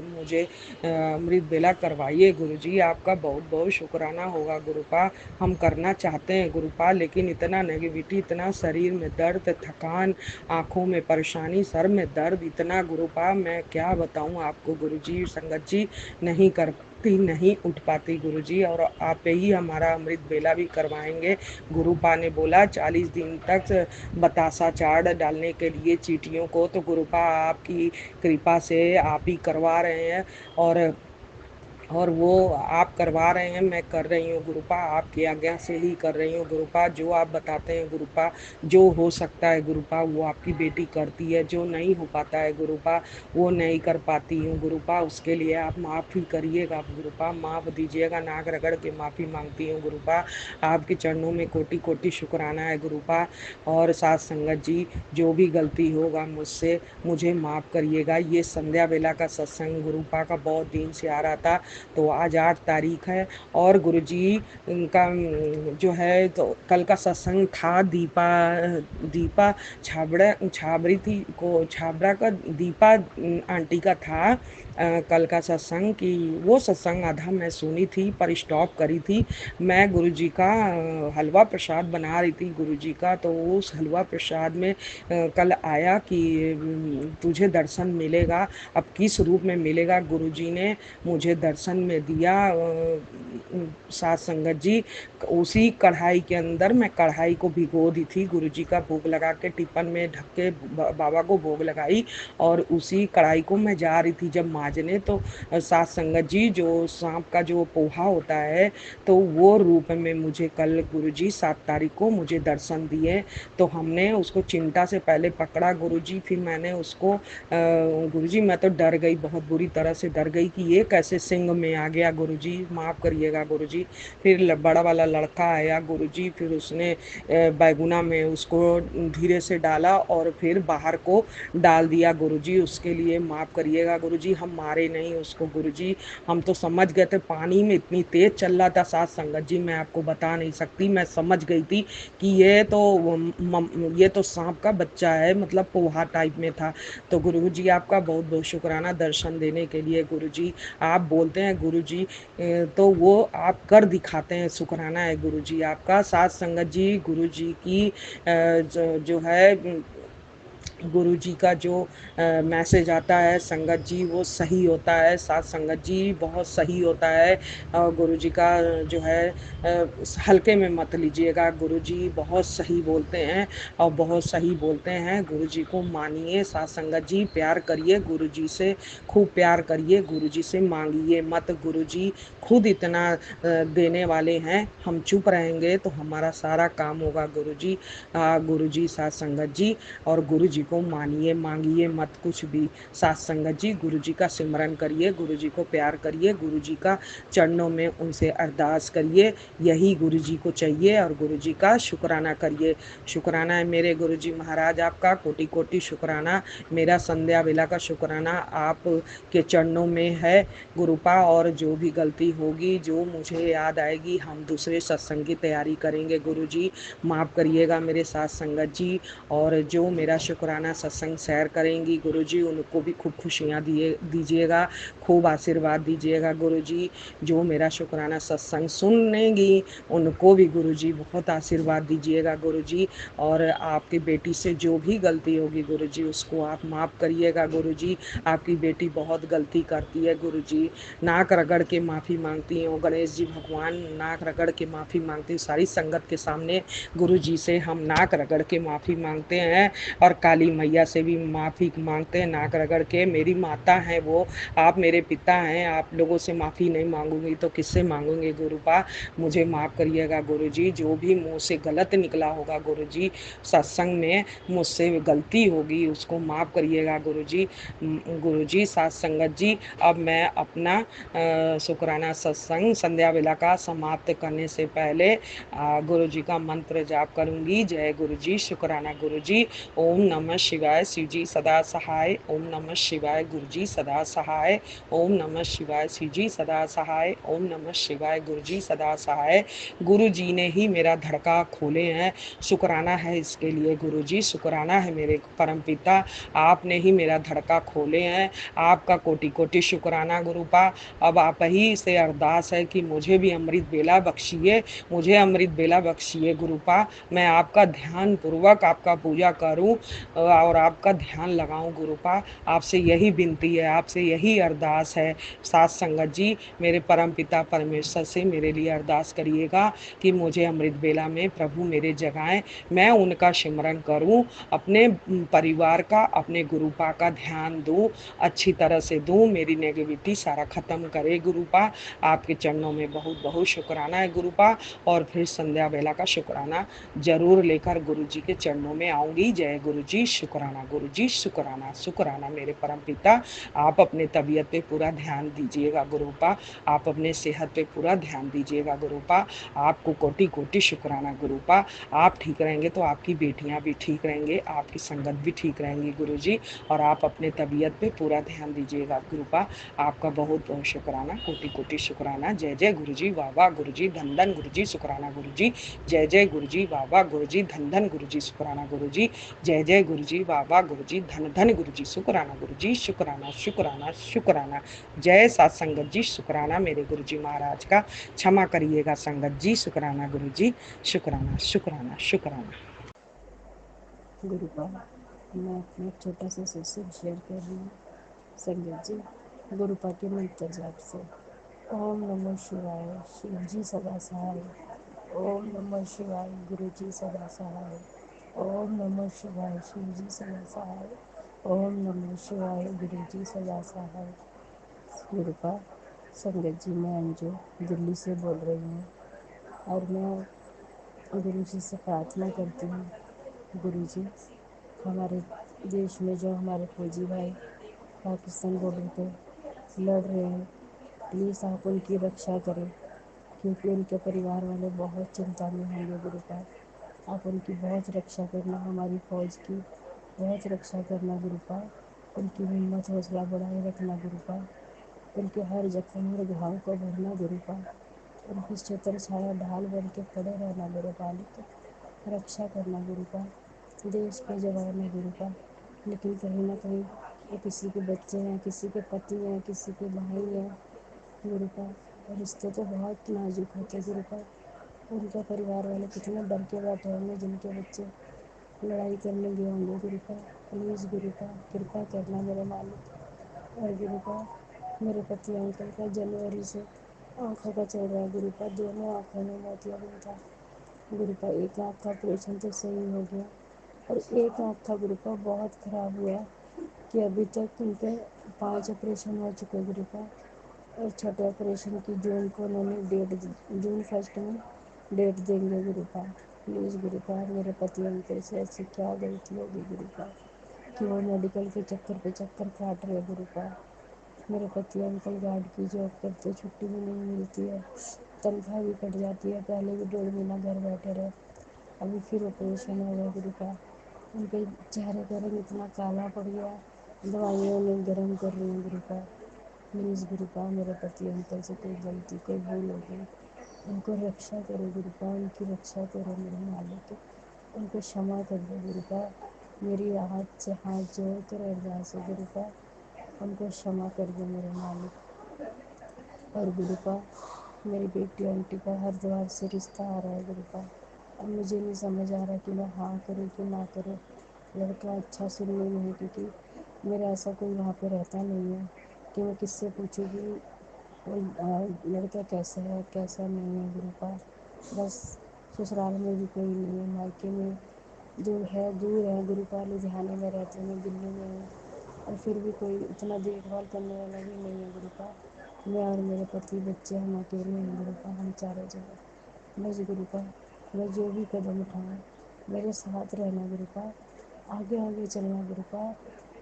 मुझे अमृत बेला करवाइए गुरुजी, आपका बहुत बहुत शुक्राना होगा गुरुपा, हम करना चाहते हैं गुरुपा, लेकिन इतना नेगेटिविटी, इतना शरीर में दर्द, थकान, आँखों में परेशानी, सर में दर्द इतना गुरुपा, मैं क्या बताऊँ आपको गुरुजी, संगत जी नहीं कर पाती, नहीं उठ पाती गुरुजी, और आप ही हमारा अमृत बेला भी करवाएंगे। गुरुपा ने बोला 40 दिन तक बतासा चार्ट डालने के लिए चीटियों को, तो गुरुपा आपकी कृपा से आप ही करवा रहे हैं, और वो आप करवा रहे हैं, मैं कर रही हूँ गुरुपा, आपकी आज्ञा से ही कर रही हूँ गुरुपा, जो आप बताते हैं गुरुपा, जो हो सकता है गुरुपा वो आपकी बेटी करती है, जो नहीं हो पाता है गुरुपा वो नहीं कर पाती हूँ गुरुपा, उसके लिए आप माफ़ी करिएगा गुरुपा, माफ़ दीजिएगा, नाक रगड़ के माफ़ी मांगती हूँ गुरुपा, आपके चरणों में कोटि कोटि शुक्राना है गुरुपा। और साथ संगत जी जो भी गलती होगा मुझसे, मुझे माफ़ करिएगा। ये संध्या बेला का सत्संग गुरुपा का बहुत दिन से आ रहा था, तो आज 8 तारीख है, और गुरुजी का जो है तो कल का सत्संग था, दीपा छाबड़ा का दीपा आंटी का था कल का सत्संग, कि वो सत्संग आधा मैं सुनी थी पर स्टॉप करी थी, मैं गुरुजी का हलवा प्रसाद बना रही थी गुरुजी का, तो उस हलवा प्रसाद में कल आया कि तुझे दर्शन मिलेगा, अब किस रूप में मिलेगा, गुरुजी ने मुझे दर्शन में दिया। साथ संगत जी उसी कढ़ाई के अंदर मैं कढ़ाई को भिगो दी थी, गुरुजी का भोग लगा के टिफिन में ढक के बाबा को भोग लगाई, और उसी कढ़ाई को मैं जा रही थी जब माजने, तो साथ संगत जी जो सांप का जो पोहा होता है, तो वो रूप में मुझे कल गुरुजी 7 तारीख को मुझे दर्शन दिए, तो हमने उसको चिंता से पहले पकड़ा गुरुजी, फिर मैंने उसको गुरुजी मैं तो डर गई, बहुत बुरी तरह से डर गई कि ये कैसे सिंह में आ गया गुरुजी, माफ़ करिएगा गुरुजी। फिर बड़ा वाला लड़का आया गुरुजी, फिर उसने बैगुना में उसको धीरे से डाला और फिर बाहर को डाल दिया गुरुजी, उसके लिए माफ़ करिएगा गुरुजी, हम मारे नहीं उसको गुरुजी, हम तो समझ गए थे, पानी में इतनी तेज़ चल रहा था साथ संगत जी, मैं आपको बता नहीं सकती, मैं समझ गई थी कि ये तो सांप का बच्चा है, मतलब पोहा टाइप में था। तो गुरुजी आपका बहुत बहुत शुक्राना दर्शन देने के लिए गुरुजी, आप बोलते हैं गुरुजी तो वो आप कर दिखाते हैं, शुक्राना है गुरुजी आपका। साथ संगत जी गुरुजी की जो है गुरुजी का जो मैसेज आता है संगत जी वो सही होता है, साथ संगत जी बहुत सही होता है, और गुरुजी का जो है हल्के में मत लीजिएगा, गुरुजी बहुत सही बोलते हैं और बहुत सही बोलते हैं, गुरुजी को मानिए, साथ संगत जी प्यार करिए गुरुजी से, खूब प्यार करिए, गुरुजी से मांगिए मत, गुरुजी खुद इतना देने वाले हैं, हम चुप रहेंगे तो हमारा सारा काम होगा गुरुजी। गुरुजी साथ संगत जी, और गुरुजी को मानिए, मांगिए मत कुछ भी। साथ संगत जी, गुरु जी का सिमरन करिए, गुरु जी को प्यार करिए, गुरु जी का चरणों में उनसे अरदास करिए, यही गुरु जी को चाहिए। और गुरु जी का शुक्राना करिए। शुक्राना है मेरे गुरु जी महाराज, आपका कोटि कोटि शुक्राना। मेरा संध्या बेला का शुक्राना आप के चरणों में है गुरुपा। और जो भी गलती होगी, जो मुझे याद आएगी, हम दूसरे सत्संग की तैयारी करेंगे। गुरु जी माफ़ करिएगा मेरे साथ संगत जी। और जो मेरा शुक्राना सत्संग शेयर करेंगी गुरु जी, उनको भी खूब खुशियाँ दीजिएगा, खूब आशीर्वाद दीजिएगा गुरु जी। जो मेरा शुक्राना सत्संग सुनेंगी उनको भी गुरु जी बहुत आशीर्वाद दीजिएगा गुरु जी। और आपकी बेटी से जो भी गलती होगी गुरु जी, उसको आप माफ़ करिएगा गुरु जी। आपकी बेटी बहुत गलती करती है गुरु जी, नाक रगड़ के माफ़ी मांगती हूँ। गणेश जी भगवान, नाक रगड़ के माफ़ी मांगती हूँ सारी संगत के सामने गुरु जी से। हम नाक रगड़ के माफ़ी मांगते हैं और काली मैया से भी माफ़ी मांगते हैं नाक रगड़ के। मेरी माता हैं वो, आप मेरे पिता हैं। आप लोगों से माफ़ी नहीं मांगूंगी तो किससे मांगूंगी गुरुपा। मुझे माफ़ करिएगा गुरु जी, जो भी मुँह से गलत निकला होगा गुरु जी, सत्संग में मुझसे गलती होगी उसको माफ़ करिएगा गुरु जी। गुरु जी साथ संगत जी, अब मैं अपना शुक्राना सत्संग संध्या बेला का समाप्त करने से पहले गुरु जी का मंत्र जाप करूंगी। जय गुरु जी, शुक्राना गुरु जी। ओम नमः शिवाय, शिव जी सदा सहाय। ओम नमः शिवाय, गुरु जी सदा सहाय। ओम नमः शिवाय, शिव जी सदा सहाय। ओम नमः शिवाय, गुरु जी सदा सहाय। गुरु जी ने ही मेरा धड़का खोले हैं, शुक्राना है इसके लिए गुरु जी। शुक्राना है मेरे परम पिता, आपने ही मेरा धड़का खोले हैं। आपका कोटि कोटि शुक्राना गुरुपा। अब आप ही से अरदास है कि मुझे भी अमृत बेला बख्शिए, मुझे अमृत बेला बख्शिए गुरुपा। मैं आपका ध्यान पूर्वक आपका पूजा करूं और आपका ध्यान लगाऊं गुरुपा। आपसे यही विनती है, आपसे यही अरदास है। साथ संगत जी, मेरे परम पिता परमेश्वर से मेरे लिए अरदास करिएगा कि मुझे अमृत बेला में प्रभु मेरे जगाएं, मैं उनका सिमरन करूं, अपने परिवार का, अपने गुरुपा का ध्यान दूं, अच्छी तरह से दूं, मेरी नेगेटिविटी सारा ख़त्म करे गुरुपा। आपके चरणों में बहुत बहुत शुक्राना है गुरुपा। और फिर संध्या बेला का शुक्राना जरूर लेकर गुरु जी के चरणों में आऊँगी। जय गुरु जी, शुक्राना गुरु जी, शुक्राना शुक्राना मेरे परम पिता। आप अपने तबीयत पे पूरा ध्यान दीजिएगा गुरुपा, आप अपने सेहत पे पूरा ध्यान दीजिएगा गुरुपा। आपको कोटि कोटि शुक्राना गुरुपा। आप ठीक रहेंगे तो आपकी बेटियां भी ठीक रहेंगे, आपकी संगत भी ठीक रहेंगी गुरु जी। और आप अपने तबीयत पे पूरा ध्यान दीजिएगा गुरुपा। आपका बहुत बहुत शुक्राना, कोटि कोटि शुक्राना। जय जय गुरु जी, वाह वाह गुरु जी, धन धन गुरु जी, शुक्राना गुरु जी। जय जय गुरु जी, वाह वाह गुरु जी, धन धन गुरु जी, शुक्राना गुरु जी। जय जय गुरु जी, वाह वाह गुरु जी, धन धन गुरु जी, शुक्राना गुरु जी। शुक्राना शुक्राना शुक्राना। जय सात संगत जी, शुक्राना मेरे गुरु जी महाराज का। क्षमा करिएगा संगत जी, शुक्राना गुरु जी, शुक्राना शुक्राना शुक्राना। गुरुपा, मैं अपना एक छोटा सा सत्संग शेयर कर रही हूँ संगत जी, गुरुपा के मंत्र जाप से। ओम नमः शिवाय, शिव जी सदा सहाय। ओम नमः शिवाय, गुरु जी सदा सहाय। ओम नमः शिवाय, शिव जी सदा सहाय। ओम नमः शिवाय, गुरु जी सदा सहाय। गुरुपा संगत जी, मैं अंजू दिल्ली से बोल रही हूँ और मैं गुरु जी से प्रार्थना करती हूँ, गुरु जी हमारे देश में जो हमारे फौजी भाई पाकिस्तान बॉर्डर पे लड़ रहे हैं, प्लीज़ आप उनकी रक्षा करें, क्योंकि उनके परिवार वाले बहुत चिंता में होंगे गुरुपा। आप उनकी बहुत रक्षा करना, हमारी फ़ौज की बहुत रक्षा करना गुरुपा। उनकी हिम्मत हौसला बढ़ाए रखना गुरुपा। उनके हर जख्म और घाव को भरना गुरुपा। उनकी छत्र छाया ढाल बन के खड़े रहना मेरे मालिक। रक्षा करना गुरुपा। देश के जवान है गुरुपा, लेकिन कहीं ना कहीं वो किसी के बच्चे हैं, किसी के पति हैं, किसी के भाई हैं गुरुपा। रिश्ते तो बहुत नाजुक होते हैं गुरुपा। उनके परिवार वाले कितने डर के बैठे होंगे जिनके बच्चे लड़ाई करने गए होंगे गुरुपा। प्लीज़ गुरुपा कृपा करना मेरे मालिक। और गुरुपा मेरे पति अंकल का जनवरी से आँखों का चल रहा है गुरुपा, दोनों आँखों में मोतियाबिंद था गुरुपा। एक आँख का ऑपरेशन तो सही हो गया और एक आँख का गुरुपा बहुत ख़राब हुआ कि अभी तक उनके 5 ऑपरेशन हो चुके गुरुपा। और छठे ऑपरेशन की जून को उन्होंने डेट, जून 1 में डेट देंगे गुरुपा। प्लीज़ गुरुपा मेरे पति अंकल से ऐसी क्या गलती होगी गुरुपा, कि वो मेडिकल के चक्कर पे चक्कर काट रहे गुरुपा। मेरे पति अंकल गार्ड की जॉब करते, छुट्टी भी नहीं मिलती है, तनख्वाह भी कट जाती है। पहले भी 1.5 महीना घर बैठे रहे, अभी फिर ऑपरेशन हो गया गुरुपा। उनके चेहरे का रंग इतना काला पड़ गया, दवाइयाँ उन्हें गर्म कर रही हैं गुरुपा। प्लीज़ गुरुपा, मेरे पति अंकल से कोई गलती कोई भूल हो गई, उनको रक्षा करो गुरुपा, उनकी रक्षा करो मेरे मालिक, उनको क्षमा कर दो गुरुपा। मेरी हाथ से हाथ जोड़ कर अरदास है गुरुपा, उनको क्षमा कर दो मेरे मालिक। और गुरुपा, मेरी बेटी आंटी का हरिद्वार से रिश्ता आ रहा है गुरुपा। अब मुझे नहीं समझ आ रहा कि मैं हाँ करूँ कि ना करूँ। लड़का अच्छा सुनने में है, क्योंकि मेरा ऐसा कोई वहाँ पे रहता नहीं है कि मैं किससे पूछूँ कि वो लड़का कैसा है कैसा नहीं है गुरुपा। बस ससुराल में भी कोई नहीं है, मायके में दूर है गुरुपा, लुधियाने में रहते हैं, मैं दिल्ली में हूँ। और फिर भी कोई उतना देखभाल करने वाला भी नहीं है गुरुपा। मैं और मेरे पति बच्चे हम अकेले हैं गुरुपा, हम चारों जगह। बस गुरुपा, मैं जो भी कदम उठाऊँ मेरे साथ रहना गुरुपा, आगे आगे चलना गुरुपा,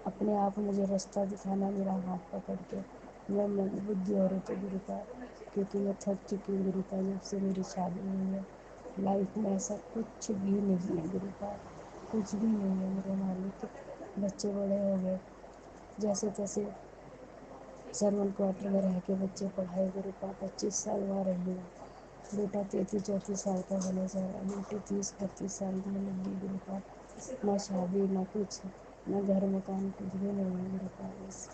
अपने आप मुझे रास्ता दिखाना मेरा हाथ पकड़ के। मैं मंदबुद्धि औरत हूँ गुरुपा, क्योंकि मैं थक चुकी हूँ गुरुपा जब से मेरी शादी हुई है। लाइफ में ऐसा कुछ भी नहीं है गुरुपा, कुछ भी नहीं है मेरे मालिक। बच्चे बड़े हो गए, जैसे तैसे सर्वन क्वार्टर में रह के बच्चे पढ़ाए गुरुपा। 25 साल वहाँ रही हूँ, बेटा 33-34 साल का होने जा रहा है, बेटी 30-32 साल की लगी गुरुपा। ना शादी ना कुछ, ना घर मकान, कुछ भी नहीं है गुरुपा। बस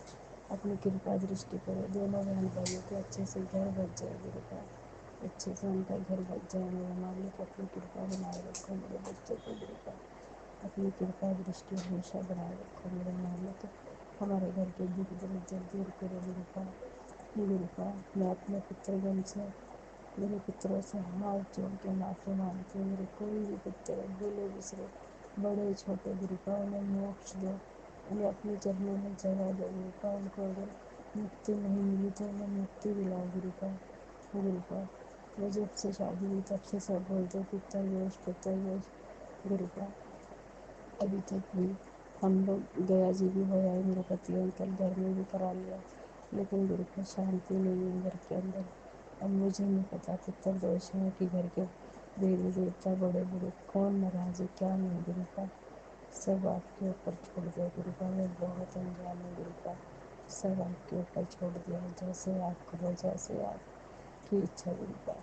अपनी कृपा दृष्टि करो, दोनों बहन भाइयों के अच्छे से घर बच जाए गुरुपा, अच्छे से उनका घर बच जाए मेरे मालिक। अपनी कृपा बनाए रखो मेरे बच्चों को गुरुपा, अपनी कृपा दृष्टि हमेशा बनाए रखो मेरे मालिक। हमारे घर के दुख दरिद्र दूर करो गुरुपा। गुरुपा, मैं अपने पितृगण से, मेरे पितरों से हाथ जोड़ के माफ़ी मांगती हूँ। मेरे कोई भी पितर भूले बिसरे, बड़े छोटे गुरुपा, उन्हें मोक्ष दो, उन्हें अपने चरणों में जगह दो गुरुपा। उनको अगर मुक्ति नहीं मिली तो उन्हें मुक्ति दिलाओ गुरुपा। गुरुपा, मैं जब से शादी हुई तब से सब बोलते पितर गुरुपा। अभी तक भी हम लोग गया जी भी हो आए, मेरे पति अंकल घर में भी करा लिया, लेकिन गुरुपा शांति नहीं है घर के अंदर। अब मुझे नहीं पता पितर दोष है कि घर के देवी देवता बड़े बड़े कौन नाराज है क्या नहीं गुरुपा। सब आपके ऊपर छोड़ दिया गुरुपा, मैं बहुत अनजान हूँ गुरुपा, सब आपके ऊपर छोड़ दिया, जैसे आप कहो जैसे आपकी इच्छा गुरुपा।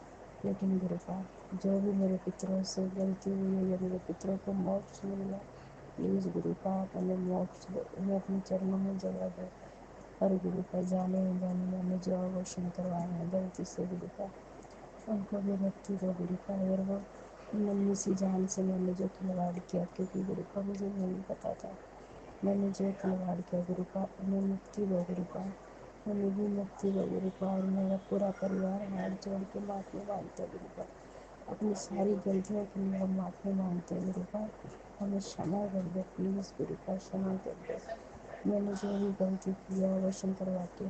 लेकिन गुरुपा, जो भी मेरे पितरों से गलती हुई है या मेरे पितरों को मोक्ष मिलना, प्लीज़ गुरुपा आप उन्हें मोक्ष दो, उन्हें अपने चरणों में जगह दो। और गुरुपा, जाने अनजाने मैंने जो अवॉर्शन करवाए हैं गलती से गुरुपा, उनको भी मुक्ति दो गुरुपा। अगर वो नन्ही सी जान से मैंने जो खिलवाड़ किया, क्योंकि गुरुपा मुझे नहीं पता था, मैंने जो खिलवाड़ किया गुरुपा, उन्हें मुक्ति दो गुरुपा, उन्हें भी मुक्ति दो गुरुपा। और मेरा पूरा परिवार हाथ जोड़ के माफ़ी मांगता है गुरुपा, अपनी सारी गलतियों के लिए हम माफ़ी मांगते हैं गुरुपा, हमें क्षमा कर दो प्लीज़ गुरुपा, क्षमा कर दो। मैंने जो भी गलती की है अवॉर्शन करवा के,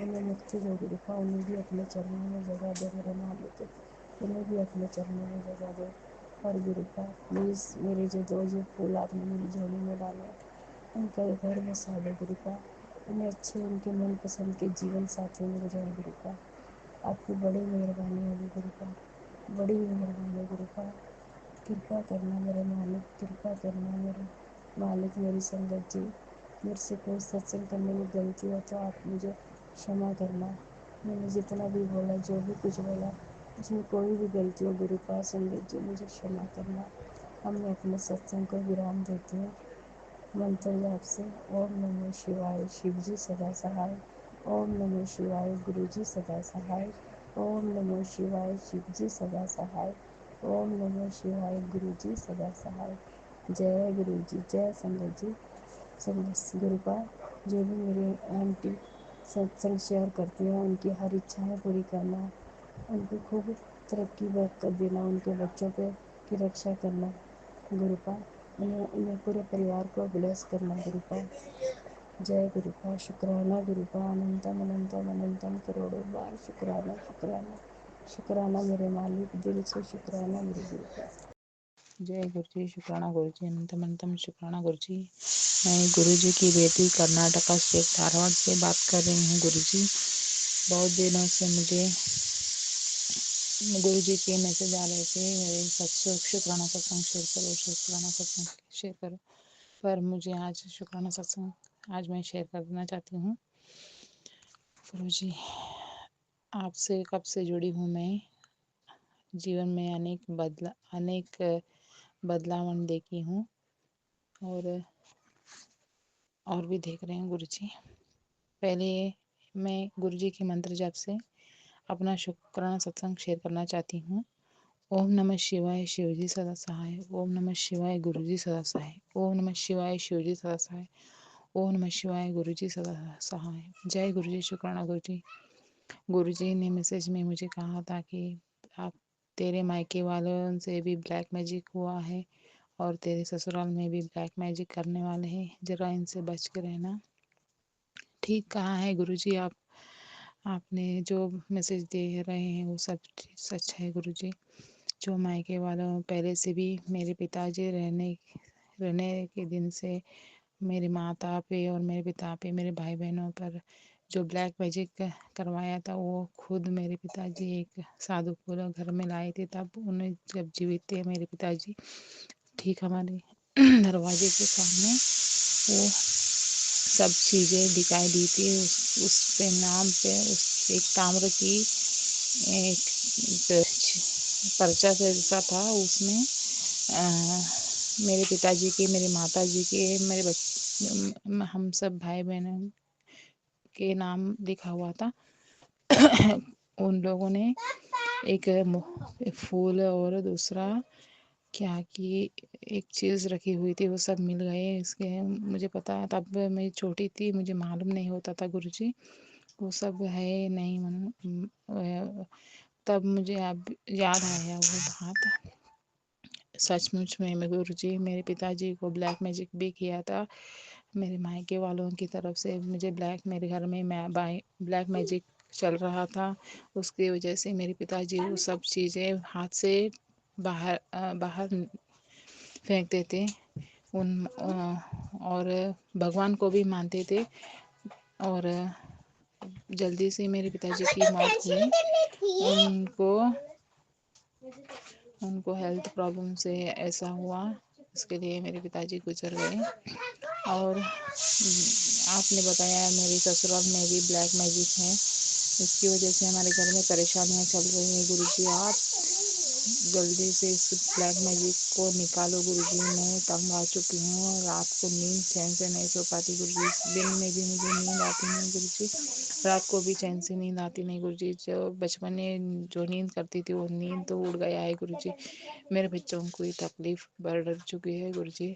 उन्हें मुक्ति दो गुरुपा, उन्हें भी अपने चरणों में जगह दो मेरे मालिक, उन्हें भी अपने चरणों में जगह दो। और गुरुपा, प्लीज़ मेरे जो दो जो फूल आपने मेरी झोली में डाले, उनका घर में सादे गुरुपा, उन्हें अच्छे उनके मनपसंद के जीवन साथी मिल जाए गुरुपा। आपकी बड़ी मेहरबानी होगी गुरुपा, बड़ी मेहरबानी गुरुपा। कृपा करना मेरे मालिक, कृपा करना मेरे मालिक। मेरी संगत जी, मेरे से कोई सत्संग करने में गलती हो तो आप मुझे क्षमा करना। मैंने जितना भी बोला, जो भी कुछ बोला, उसमें कोई भी गलती हो गुरुपा संगत जी मुझे क्षमा करना। अब मैं अपने सत्संग को विराम देती हूँ मंत्र जाप से। ओम नमः शिवाय, शिव जी सदा सहाय। ओम नमः शिवाय, गुरु जी सदा सहाय। ओम नमः शिवाय, शिव जी सदा सहाय। ओम नमः शिवाय, गुरु जी सदा सहाय। जय गुरु जी, जय संगत जी। संगत गुरुपा, जो भी मेरी आंटी सत्संग शेयर करती हैं, उनकी हर इच्छाएं पूरी करना, उनको खूब तरक्की बरकत देना, उनके बच्चों पे की रक्षा करना गुरुपा, उन्हें पूरे परिवार को ब्लेस करना गुरुपा। जय गुरुपा, शुक्राना गुरुपा, अनंतम अनंतम अनंतम करोड़ों बार शुक्राना शुक्राना शुक्राना मेरे मालिक, दिल से शुक्राना मेरे गुरुपा। जय गुरु जी, शुक्राना गुरु जी, अनंतम अनंतम शुक्राना गुरु जी। मैं गुरु जी की बेटी कर्नाटका स्टेट धारवाड़ से बात कर रही हूँ गुरु जी। बहुत दिनों से मुझे गुरु जी के मैसेज आ रहे थे, मेरे शुक्राना सत्संग शेयर करो, शुक्राना सत्संग शेयर करो, पर मुझे आज शुक्राना सत्संग आज मैं शेयर करना चाहती हूँ। गुरु जी, आपसे कब से जुड़ी हूँ मैं, जीवन में अनेक बदलाव देखी हूँ और भी देख रहे हैं गुरु जी। पहले मैं गुरु जी के मंत्र जाप से अपना शुक्राना सत्संग शेयर करना चाहती हूँ। ओम नमः शिवाय, शिवजी सदा सहाय। ओम नमः शिवाय, गुरुजी सदा सहाय। ओम नमः शिवाय, शिवजी सदा सहाय। ओम नमः शिवाय, गुरुजी सदा सहाय। जय गुरु जी, शुक्राना गुरु जी। गुरु जी ने मैसेज में मुझे कहा था कि आप तेरे मायके वालों से भी ब्लैक मैजिक हुआ है और तेरे ससुराल में भी ब्लैक मैजिक करने वाले हैं, जरा इनसे बच के रहना। ठीक कहा है गुरु जी, आपने जो मैसेज दे रहे हैं वो सब सच है गुरु जी। जो मायके वालों पहले से भी मेरे पिताजी रहने के दिन से मेरे माता पे और मेरे पिता पे, मेरे भाई बहनों पर जो ब्लैक मैजिक करवाया था, वो खुद मेरे पिताजी एक साधु को घर में लाए थे। तब उन्हें जब जीवित थे मेरे पिताजी, ठीक हमारे दरवाजे के सामने वो सब चीज़ें दिखाई दी थी। उस पे नाम पे उस एक ताम्र की एक पर्चा जैसा था, उसमें मेरे पिताजी के, मेरे माताजी के, हम सब भाई बहनों के नाम लिखा हुआ था। उन लोगों ने एक फूल और दूसरा क्या कि एक चीज़ रखी हुई थी, वो सब मिल गए। इसके मुझे पता, तब मैं छोटी थी, मुझे मालूम नहीं होता था गुरु जी वो सब है नहीं। तब मुझे अब याद आया वो बात। सचमुच में गुरु जी, मेरे पिताजी को ब्लैक मैजिक भी किया था मेरे मायके वालों की तरफ से। मुझे मेरे घर में ब्लैक मैजिक चल रहा था, उसकी वजह से मेरे पिताजी वो सब चीज़ें हाथ से बाहर फेंकते थे और भगवान को भी मानते थे। और जल्दी से मेरे पिताजी की मौत हुई। उनको हेल्थ प्रॉब्लम से ऐसा हुआ, इसके लिए मेरे पिताजी गुजर गए। और आपने बताया मेरे ससुराल में भी ब्लैक मैजिक है, इसकी वजह से हमारे घर में परेशानियां चल रही हैं। गुरु जी, आप जल्दी से इस ब्लैक मैजिक को निकालो गुरु जी। मैं तंग आ चुकी हूँ, रात को नींद चैन से नहीं सो पाती गुरु जी। दिन में भी मुझे नींद आती नहीं गुरु जी, रात को भी चैन से नींद आती नहीं गुरु जी। जो बचपन में जो नींद करती थी वो नींद तो उड़ गया है गुरु जी। मेरे बच्चों को ही तकलीफ बढ़ चुकी है गुरु जी।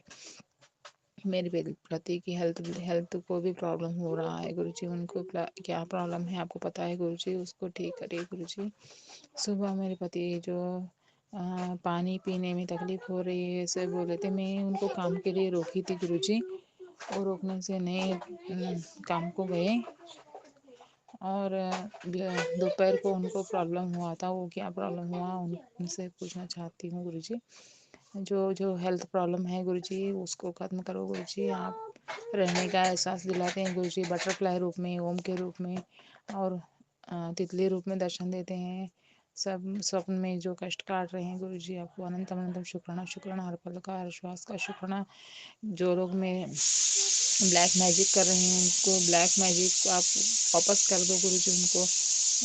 मेरे पति की हेल्थ को भी प्रॉब्लम हो रहा है गुरु जी। उनको क्या प्रॉब्लम है आपको पता है गुरु जी, उसको ठीक करिए गुरु जी। सुबह मेरे पति जो पानी पीने में तकलीफ हो रही है ऐसे बोले थे, मैं उनको काम के लिए रोकी थी गुरु जी, और रोकने से नहीं काम को गए। और दोपहर को उनको प्रॉब्लम हुआ था, वो क्या प्रॉब्लम हुआ उनसे पूछना चाहती हूँ गुरु जी। जो हेल्थ प्रॉब्लम है गुरु जी, उसको ख़त्म करो गुरु जी। आप रहने का एहसास दिलाते हैं गुरु जी, बटरफ्लाई रूप में, ओम के रूप में और तितली रूप में दर्शन देते हैं। सब स्वप्न में जो कष्ट काट रहे हैं गुरु जी, आपको अनंतम अनंतम शुक्राना। शुक्राना हर पल का, हर श्वास का शुक्राना। जो लोग में ब्लैक मैजिक कर रहे हैं उनको ब्लैक मैजिक आप वापस कर दो गुरु जी।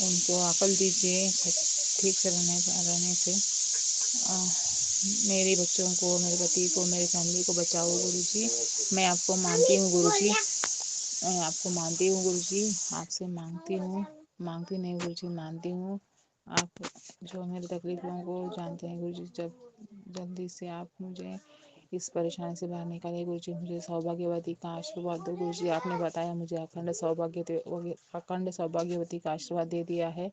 उनको अकल दीजिए ठीक से रहने से। मेरे बच्चों को, मेरे पति को, मेरे फैमिली को बचाओ गुरु जी। मैं आपको मानती हूँ गुरु जी, मैं आपको मानती हूँ गुरु जी, आपसे मांगती नहीं गुरु जी, मानती हूँ। आप जो मेरी तकलीफों को जानते हैं गुरु जी, जल्दी से आप मुझे इस परेशानी से बाहर निकालिए गुरु जी। मुझे सौभाग्यवती का आशीर्वाद दो गुरु जी। आपने बताया मुझे अखंड सौभाग्यवती का आशीर्वाद दे दिया है,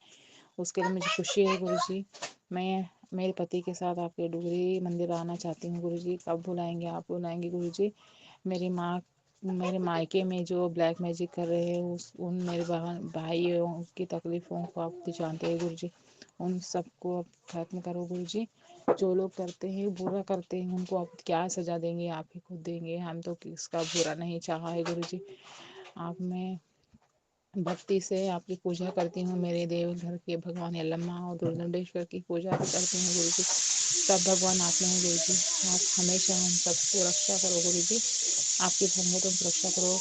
उसके लिए मुझे खुशी है गुरु जी। मैं मेरे पति के साथ आपके डुगरी मंदिर आना चाहती हूँ गुरु जी। कब बुलाएंगे आप? बुलाएंगे गुरु जी। मेरे मायके में जो ब्लैक मैजिक कर रहे हैं उन मेरे भाइयों की तकलीफ़ों को आप जानते हैं गुरु जी। उन सबको अब खत्म करो गुरु जी। जो लोग करते हैं बुरा करते हैं उनको आप क्या सजा देंगे, आप ही खुद देंगे। हम तो किसका बुरा नहीं चाहा है गुरु जी। आप मैं भक्ति से आपकी पूजा करती हूँ। मेरे देव घर के भगवान यल्लम्मा और दुर्दंडेश्वर की पूजा भी करती हूँ गुरु जी। सब भगवान आप में है गुरु जी। आप हमेशा हम सबको रक्षा करो गुरु जी। आपकी संगतों की रक्षा करो।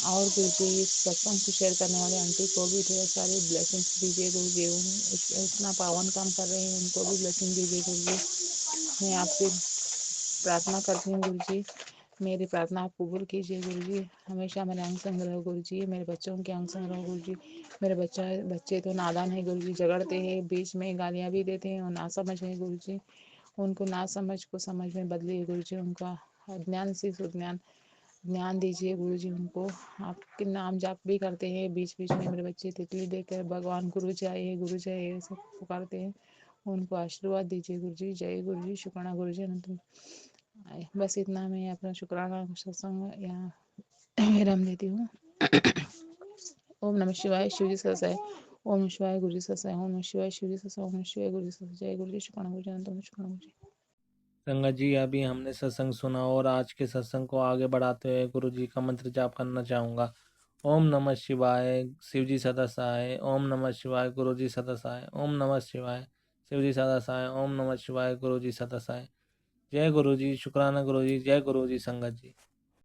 और गुरु जी इस सत्संग को शेयर करने वाले आंटी को भी ढेर सारे ब्लेसिंग्स दीजिए गुरु जी। इतना पावन काम कर रहे हैं उनको भी ब्लेसिंग दीजिए गुरु जी। मैं आपसे प्रार्थना करती हूँ गुरु जी। मेरी प्रार्थना आप कबूल कीजिए गुरु जी। हमेशा मेरे अंग संग रहो गुरु जी। मेरे बच्चों के अंग संग रहो गुरु जी। मेरे बच्चे तो नादान है गुरु जी, झगड़ते हैं, बीच में गालियाँ भी देते हैं और ना समझ है गुरु जी। उनको ना समझ को समझ में बदलिए गुरु जी। उनका ज्ञान से सुज्ञान ज्ञान दीजिए गुरु जी उनको। आपके नाम जाप भी करते हैं, बीच बीच में मेरे बच्चे तितली देकर भगवान गुरु जय सब पुकारते हैं। उनको आशीर्वाद दीजिए गुरु जी। जय गुरु जी, शुक्राना गुरु जी। अनंत बस इतना मैं अपना शुक्राना सत्संग यहाँ विराम देती हूँ। ओम नमः शिवाय, शिव जी सदासाय। ओम नमः शिवाय, गुरु जी सदासाय। ओम नमः शिवाय, शिव जी सदासाय। ओम नमः शिवाय, गुरु जी सदासाय। जय गुरु जी, शुक्राना गुरु जी। अनंत शुक्राना गुरु जी। संगत जी, अभी हमने सत्संग सुना और आज के सत्संग को आगे बढ़ाते हुए गुरु जी का मंत्र जाप करना चाहूँगा। ओम नमः शिवाय, शिव जी सदा सहाय। ओम नमः शिवाय, गुरु जी सदा सहाय। ओम नमः शिवाय, शिव जी सदा सहाय। ओम नमः शिवाय, गुरु जी सदा सहाय। जय गुरु जी, शुक्राना गुरु जी। जय गुरु जी संगत जी।